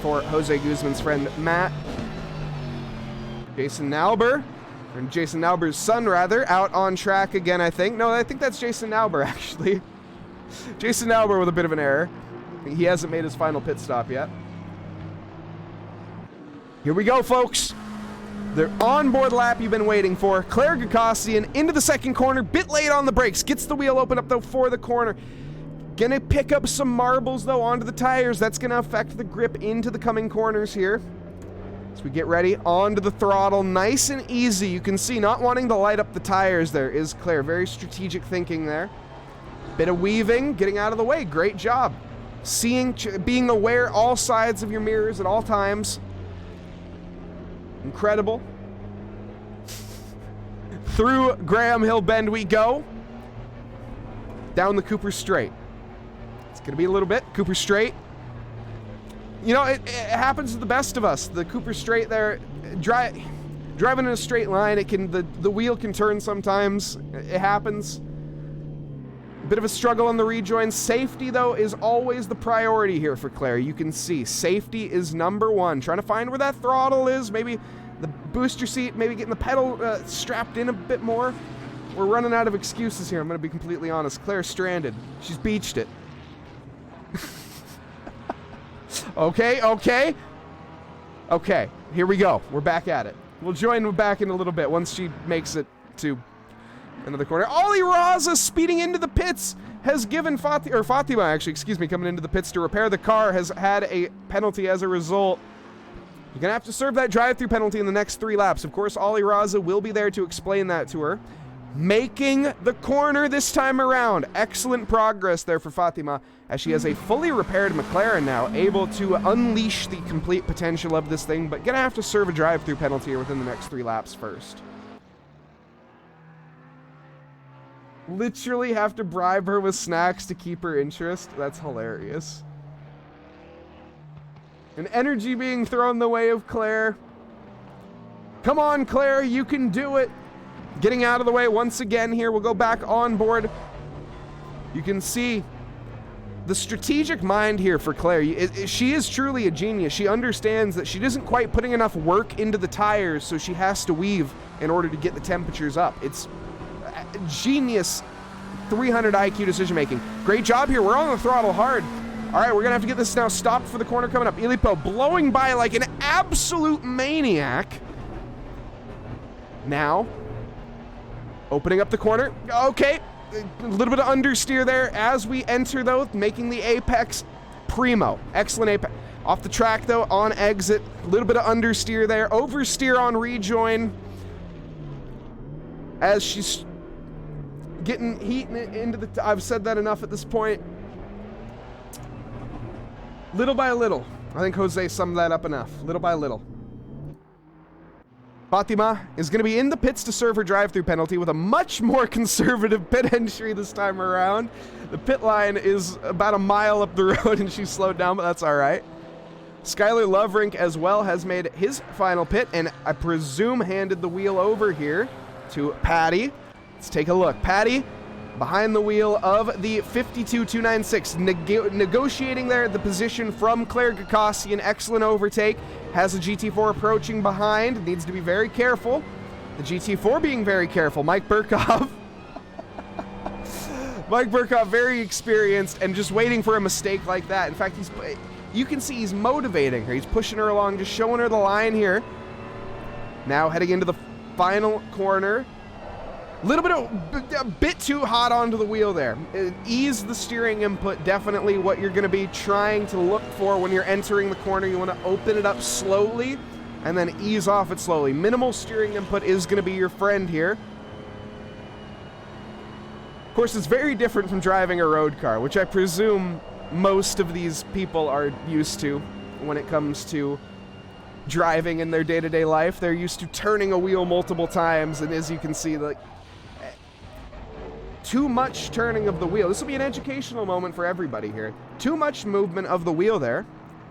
for Jose Guzman's friend Matt. Jason Nauber, or Jason Nauber's son rather, out on track again, I think. No, I think that's Jason Nauber actually. Jason Nauber with a bit of an error. He hasn't made his final pit stop yet. Here we go, folks. The onboard lap you've been waiting for. Claire Kakassian into the second corner, bit late on the brakes, gets the wheel open up though for the corner. Gonna pick up some marbles though onto the tires. That's gonna affect the grip into the coming corners here. As we get ready, onto the throttle, nice and easy. You can see not wanting to light up the tires there is Claire. Very strategic thinking there. Bit of weaving, getting out of the way. Great job. Seeing, being aware all sides of your mirrors at all times. Incredible. Through Graham Hill Bend we go. Down the Cooper Straight. It's going to be a little bit. Cooper Straight. You know, it happens to the best of us. The Cooper Straight there, driving in a straight line, it can the wheel can turn sometimes. It happens. A bit of a struggle on the rejoin. Safety, though, is always the priority here for Claire. You can see safety is number one. Trying to find where that throttle is. Maybe the booster seat, maybe getting the pedal strapped in a bit more. We're running out of excuses here. I'm going to be completely honest. Claire's stranded. She's beached it. Okay, here we go. We're back at it. We'll join back in a little bit once she makes it to another corner. Ali Raza speeding into the pits has given Fatima, actually, excuse me, coming into the pits to repair the car, has had a penalty as a result. You're going to have to serve that drive-through penalty in the next 3 laps. Of course, Ali Raza will be there to explain that to her. making the corner this time around. Excellent progress there for Fatima, as she has a fully repaired McLaren now, able to unleash the complete potential of this thing, but gonna have to serve a drive-through penalty here within the next 3 laps first. Literally have to bribe her with snacks to keep her interest. That's hilarious. And energy being thrown the way of Claire. Come on, Claire, you can do it. Getting out of the way once again here. We'll go back on board. You can see the strategic mind here for Claire. She is truly a genius. She understands that she isn't quite putting enough work into the tires, so she has to weave in order to get the temperatures up. It's genius 300 IQ decision making. Great job here. We're on the throttle hard. All right, we're gonna have to get this now stopped for the corner coming up. Ilipo blowing by like an absolute maniac. Now, opening up the corner. Okay, a little bit of understeer there as we enter though, making the apex primo. Excellent apex. Off the track though, on exit. A little bit of understeer there. Oversteer on rejoin. As she's getting heat into the... I've said that enough at this point. Little by little. I think Jose summed that up enough. Little by little. Fatima is going to be in the pits to serve her drive-through penalty with a much more conservative pit entry this time around. The pit line is about a mile up the road and she's slowed down, but that's all right. Skylar Loverink as well has made his final pit and I presume handed the wheel over here to Patty. Let's take a look. Patty behind the wheel of the 52296, negotiating there the position from Claire Gakossi. An excellent overtake. Has a GT4 approaching behind. Needs to be very careful. The GT4 being very careful. Mike Burkhoff. Mike Burkhoff very experienced and just waiting for a mistake like that. In fact, you can see he's motivating her. He's pushing her along, just showing her the line here. Now heading into the final corner. A bit too hot onto the wheel there. Ease the steering input, definitely what you're going to be trying to look for when you're entering the corner. You want to open it up slowly and then ease off it slowly. Minimal steering input is going to be your friend here. Of course, it's very different from driving a road car, which I presume most of these people are used to when it comes to driving in their day-to-day life. They're used to turning a wheel multiple times, and as you can see, like, too much turning of the wheel. This will be an educational moment for everybody here. Too much movement of the wheel there,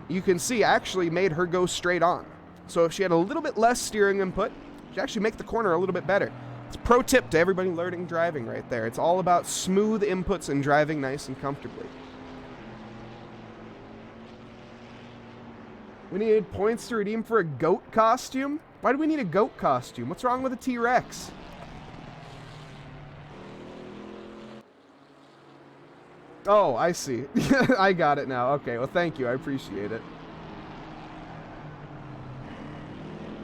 you can see, actually made her go straight on. So if she had a little bit less steering input, she'd actually make the corner a little bit better. It's a pro tip to everybody learning driving right there. It's all about smooth inputs and driving nice and comfortably. We need points to redeem for a goat costume? Why do we need a goat costume? What's wrong with a T-Rex? Oh, I see. I got it now. Okay, well, thank you. I appreciate it.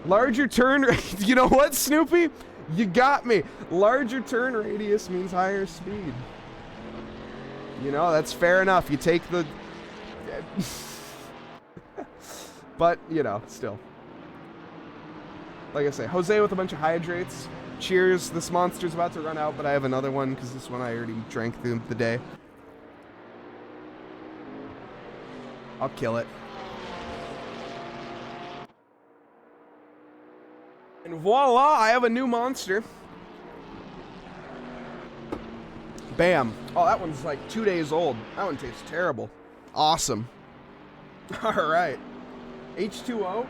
Larger turn... You know what, Snoopy? You got me. Larger turn radius means higher speed. You know, that's fair enough. You take the... But, you know, still. Like I say, Jose with a bunch of hydrates. Cheers. This monster's about to run out, but I have another one because this one I already drank through the day. I'll kill it. And voila, I have a new monster. Bam. Oh, that one's like 2 days old. That one tastes terrible. Awesome. All right. H2O.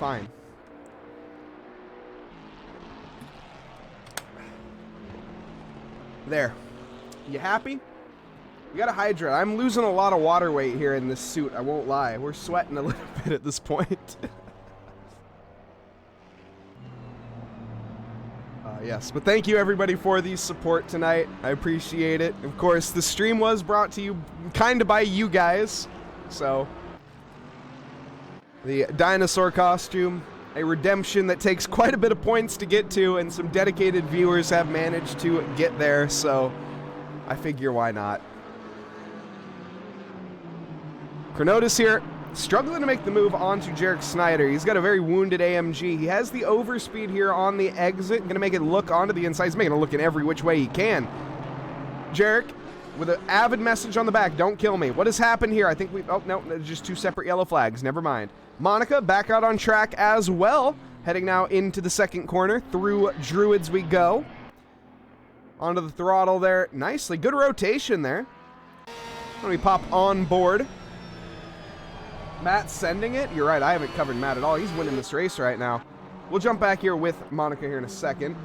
Fine. There. You happy? We gotta hydrate. I'm losing a lot of water weight here in this suit, I won't lie. We're sweating a little bit at this point. Yes, but thank you everybody for the support tonight. I appreciate it. Of course, the stream was brought to you kind of by you guys. So, the dinosaur costume, a redemption that takes quite a bit of points to get to, and some dedicated viewers have managed to get there, so I figure why not. Chronotis here, Struggling to make the move onto Jarek Snyder. He's got a very wounded AMG. He has the overspeed here on the exit. Going to make it look onto the inside. He's making it look in every which way he can. Jarek with an avid message on the back. Don't kill me. What has happened here? I think we... Oh, no. Just two separate yellow flags. Never mind. Monica back out on track as well. Heading now into the second corner. Through Druids we go. Onto the throttle there. Nicely. Good rotation there. Let me pop on board. Matt sending it. You're right. I haven't covered Matt at all. He's winning this race right now. We'll jump back here with Monica here in a second.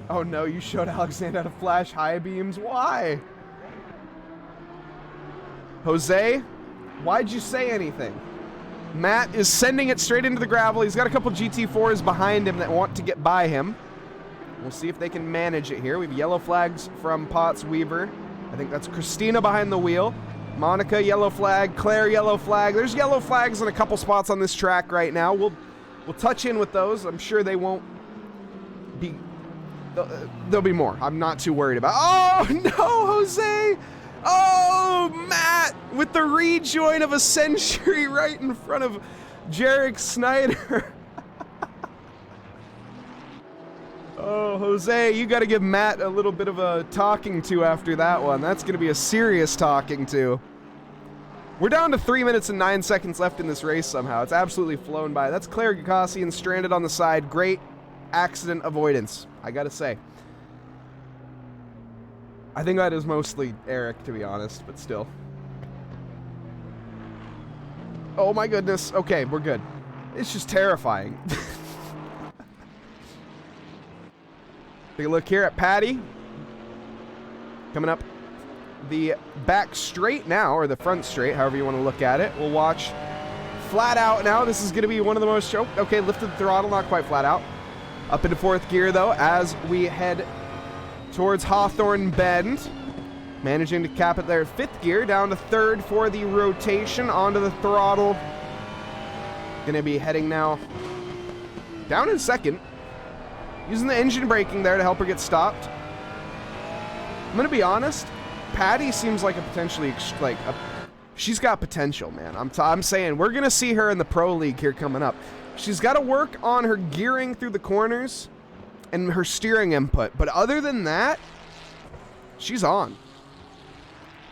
Oh no, you showed Alexander how to flash high beams. Why? Jose, why'd you say anything? Matt is sending it straight into the gravel. He's got a couple GT4s behind him that want to get by him. We'll see if they can manage it here. We have yellow flags from Potts Weaver. I think that's Christina behind the wheel. Monica, yellow flag. Claire, yellow flag. There's yellow flags in a couple spots on this track right now. We'll touch in with those. I'm sure they won't be... There'll be more. I'm not too worried about... Oh, no, Jose! Oh, Matt with the rejoin of a century right in front of Jarek Snyder. Oh, Jose, you got to give Matt a little bit of a talking to after that one. That's going to be a serious talking to. We're down to 3 minutes and 9 seconds left in this race somehow. It's absolutely flown by. That's Claire Gakassian stranded on the side. Great accident avoidance, I got to say. I think that is mostly Eric, to be honest, but still. Oh my goodness. Okay, we're good. It's just terrifying. Take a look here at Patty. Coming up the back straight now, or the front straight, however you want to look at it. We'll watch flat out now. This is going to be one of the most... Oh, okay, lifted the throttle, not quite flat out. Up into fourth gear, though, as we head towards Hawthorne Bend. Managing to cap it there. Fifth gear, down to third for the rotation. Onto the throttle. Going to be heading now down in second. Using the engine braking there to help her get stopped. I'm going to be honest. Patty seems like a potentially, she's got potential, man. I'm saying we're going to see her in the Pro League here coming up. She's got to work on her gearing through the corners and her steering input. But other than that, she's on.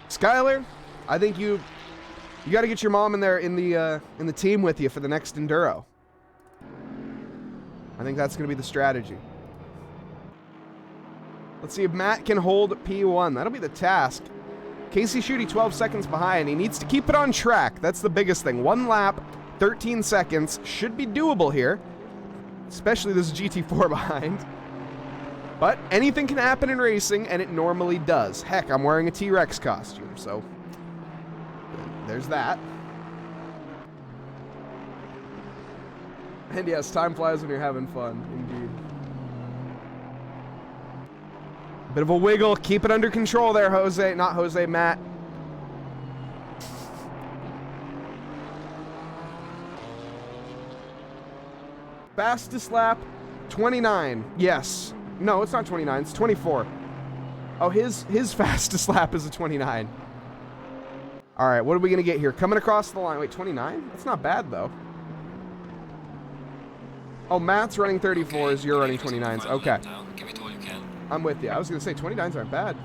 Skylar, I think you got to get your mom in there in the team with you for the next Enduro. I think that's going to be the strategy. Let's see if Matt can hold P1. That'll be the task. Casey Schutte 12 seconds behind. He needs to keep it on track. That's the biggest thing. One lap, 13 seconds. Should be doable here. Especially this GT4 behind. But anything can happen in racing, and it normally does. Heck, I'm wearing a T-Rex costume, so there's that. And yes, time flies when you're having fun, indeed. Bit of a wiggle. Keep it under control there, Jose. Not Jose, Matt. Fastest lap, 29. Yes. No, it's not 29. It's 24. Oh, his fastest lap is a 29. All right, what are we going to get here? Coming across the line. Wait, 29? That's not bad, though. Oh, Matt's running 34s. You're running 29s. Okay. I'm with you. I was going to say 29s aren't bad.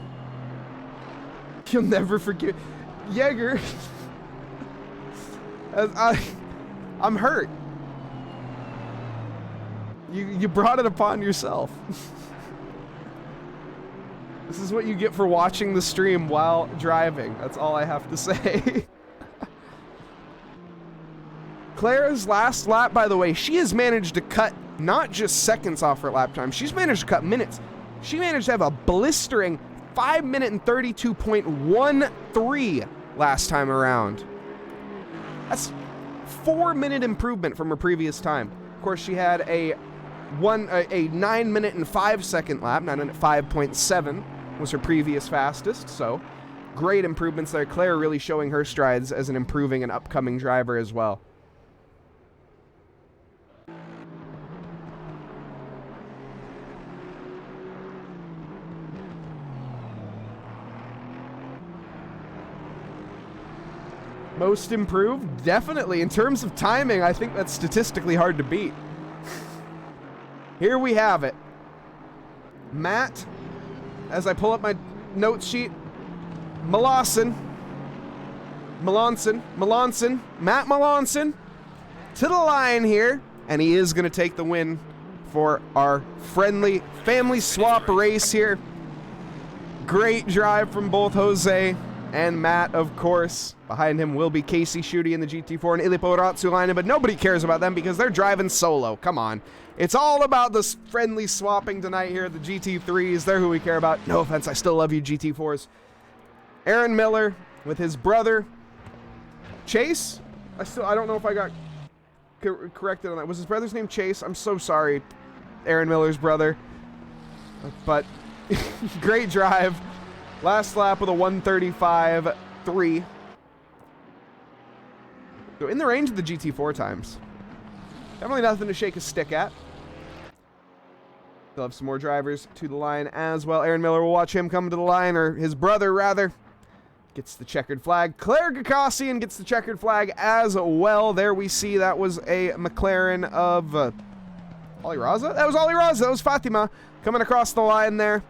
You'll never forget. Jaeger. I'm hurt. You brought it upon yourself. This is what you get for watching the stream while driving. That's all I have to say. Clara's last lap, by the way, she has managed to cut not just seconds off her lap time. She's managed to cut minutes. She managed to have a blistering 5 minute and 32.13 last time around. That's 4 minute improvement from her previous time. Of course, she had a 9 minute and 5 second lap. 9 minute 5.7 was her previous fastest. So great improvements there. Claire really showing her strides as an improving and upcoming driver as well. Most improved? Definitely. In terms of timing, I think that's statistically hard to beat. Here we have it. Matt, as I pull up my notes sheet, Melanson, Matt Melanson, to the line here, and he is going to take the win for our friendly family swap race here. Great drive from both Jose and Matt, of course. Behind him will be Casey Schutte in the GT4 and Ilipo Ratsulainen, but nobody cares about them because they're driving solo. Come on. It's all about the friendly swapping tonight here. The GT3s, they're who we care about. No offense, I still love you, GT4s. Aaron Miller with his brother, Chase. I don't know if I got corrected on that. Was his brother's name Chase? I'm so sorry, Aaron Miller's brother. But great drive. Last lap with a 1:35.3. So in the range of the GT4 times. Definitely nothing to shake a stick at. Still have some more drivers to the line as well. Aaron Miller, will watch him come to the line, or his brother rather. Gets the checkered flag. Claire Gakassian gets the checkered flag as well. There we see that was a McLaren of Ollie Raza? That was Ollie Raza. That was Fatima coming across the line there.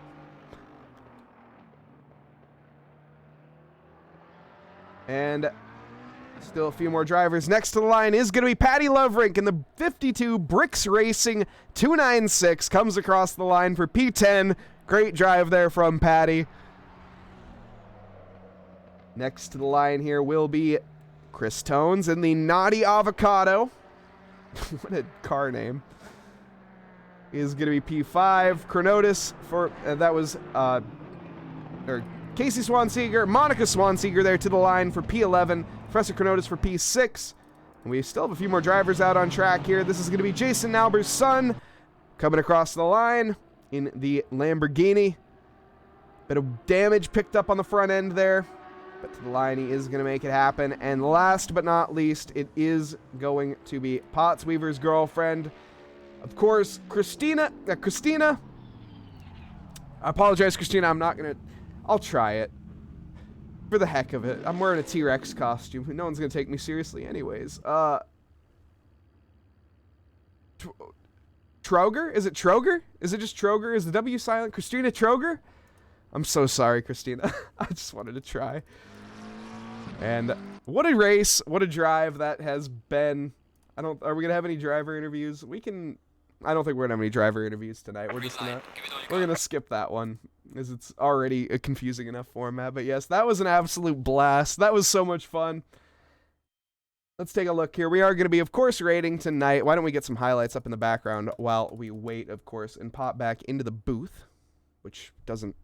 And still a few more drivers. Next to the line is going to be Patty Loverink in the 52 Bricks Racing 296. Comes across the line for P10. Great drive there from Patty. Next to the line here will be Chris Tones in the Naughty Avocado. What a car name. Is going to be P5. Chronotis for, that was, Casey Swanseeger, Monica Swanseeger there to the line for P11. Professor Chronotis for P6. And we still have a few more drivers out on track here. This is going to be Jason Nauber's son coming across the line in the Lamborghini. Bit of damage picked up on the front end there. But to the line, he is going to make it happen. And last but not least, it is going to be Pottsweaver's girlfriend. Of course, Christina. I apologize, Christina. I'm not going to... I'll try it. For the heck of it. I'm wearing a T-Rex costume. No one's going to take me seriously anyways. Troger? Is it Troger? Is it just Troger? Is the W silent? Christina Troger? I'm so sorry, Christina. I just wanted to try. And what a race. What a drive that has been. Are we going to have any driver interviews? I don't think we're going to have any driver interviews tonight. We're going to skip that one, as it's already a confusing enough format. But yes, that was an absolute blast. That was so much fun. Let's take a look here. We are going to be, of course, rating tonight. Why don't we get some highlights up in the background while we wait, of course, and pop back into the booth, which doesn't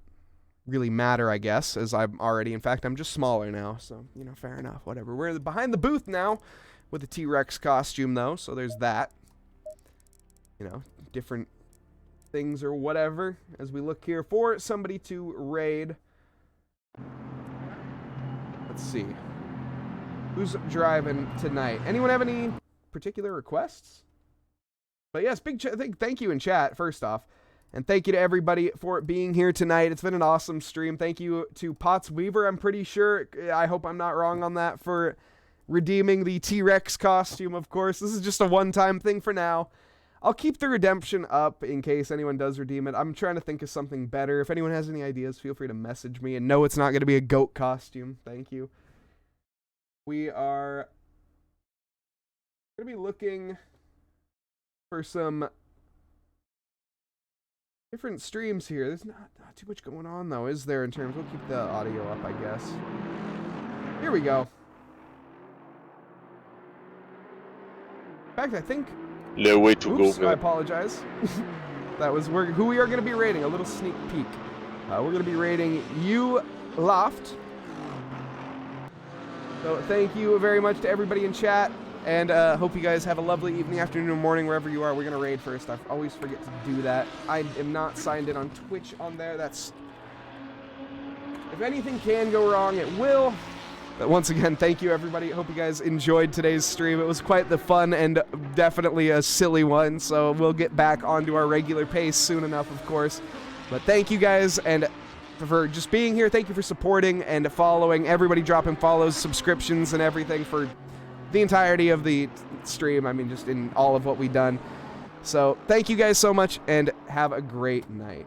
really matter, I guess, as I'm already, in fact, I'm just smaller now. So, fair enough, whatever. We're behind the booth now with the T-Rex costume, though. So there's that. Different things or whatever as we look here for somebody to raid. Let's see. Who's driving tonight? Anyone have any particular requests? But yes, thank you in chat, first off. And thank you to everybody for being here tonight. It's been an awesome stream. Thank you to Pottsweaver, I'm pretty sure. I hope I'm not wrong on that, for redeeming the T-Rex costume, of course. This is just a one-time thing for now. I'll keep the redemption up in case anyone does redeem it. I'm trying to think of something better. If anyone has any ideas, feel free to message me. And no, it's not going to be a goat costume. Thank you. We are going to be looking for some different streams here. There's not too much going on, though, is there, in terms... We'll keep the audio up, I guess. Here we go. In fact, I think... No way to Oops, go. I apologize. That was who we are going to be rating. A little sneak peek. We're going to be rating you Loft. So thank you very much to everybody in chat. And hope you guys have a lovely evening, afternoon, or morning, wherever you are. We're going to raid first. I always forget to do that. I am not signed in on Twitch on there. That's... If anything can go wrong, it will. But once again, thank you, everybody. Hope you guys enjoyed today's stream. It was quite the fun and definitely a silly one. So we'll get back onto our regular pace soon enough, of course. But thank you guys, and for just being here. Thank you for supporting and following. Everybody dropping follows, subscriptions, and everything for the entirety of the stream. I mean, just in all of what we've done. So thank you guys so much, and have a great night.